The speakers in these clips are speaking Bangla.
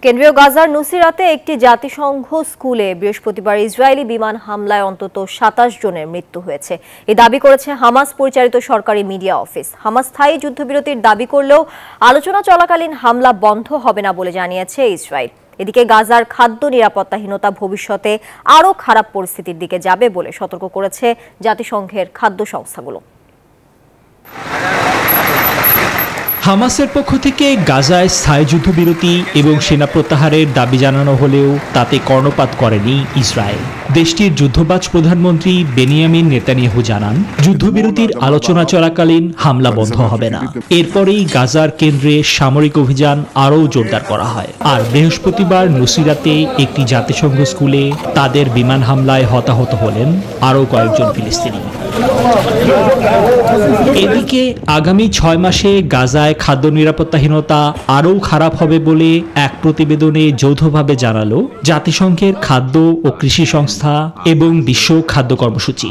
কেন্দ্রীয় গাজার নুসিরাতে একটি জাতিসংঘ স্কুলে বৃহস্পতিবার ইসরায়েলি বিমান হামলায় অন্তত ২৭ জনের মৃত্যু হয়েছে। এই দাবি করেছে হামাস পরিচালিত সরকারি মিডিয়া অফিস। হামাস স্থায়ী যুদ্ধবিরতির দাবি করলেও আলোচনা চলাকালীন হামলা বন্ধ হবে না বলে জানিয়েছে ইসরায়েল। এদিকে গাজার খাদ্য নিরাপত্তাহীনতা ভবিষ্যতে আরও খারাপ পরিস্থিতির দিকে যাবে বলে সতর্ক করেছে জাতিসংঘের খাদ্য সংস্থাগুলো। হামাসের পক্ষ থেকে গাজায় স্থায়ী যুদ্ধবিরতি এবং সেনা প্রত্যাহারের দাবি জানানো হলেও তাতে কর্ণপাত করেনি ইসরায়েল। দেশটির যুদ্ধবাজ প্রধানমন্ত্রী বেনিয়ামিন নেতানিয়াহু জানান, যুদ্ধবিরতির আলোচনা চলাকালীন হামলা বন্ধ হবে না। এরপরেই গাজার কেন্দ্রে সামরিক অভিযান আরও জোরদার করা হয়। আর বৃহস্পতিবার নুসিরাতে একটি জাতিসংঘ স্কুলে তাদের বিমান হামলায় হতাহত হলেন আরও কয়েকজন ফিলিস্তিনি। এদিকে আগামী ৬ মাসে গাজায় খাদ্য নিরাপত্তাহীনতা আরও খারাপ হবে বলে এক প্রতিবেদনে যৌথভাবে জানালো জাতিসংঘের খাদ্য ও কৃষি সংস্থা এবং বিশ্ব খাদ্য কর্মসূচি।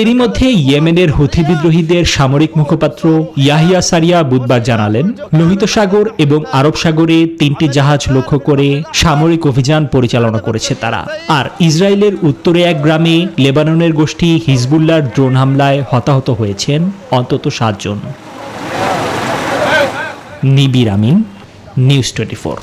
এরই মধ্যে ইয়েমেনের হুথি বিদ্রোহীদের সামরিক মুখপাত্র ইয়াহিয়া সারিয়া বুধবার জানালেন, লোহিত সাগর এবং আরব সাগরে ৩টি জাহাজ লক্ষ্য করে সামরিক অভিযান পরিচালনা করেছে তারা। আর ইসরায়েলের উত্তরে এক গ্রামে লেবাননের গোষ্ঠী হিজবুল্লাহর ড্রোন হামলায় হতাহত হয়েছেন অন্তত ৭ জন। নিবির আমিন, নিউজ 24।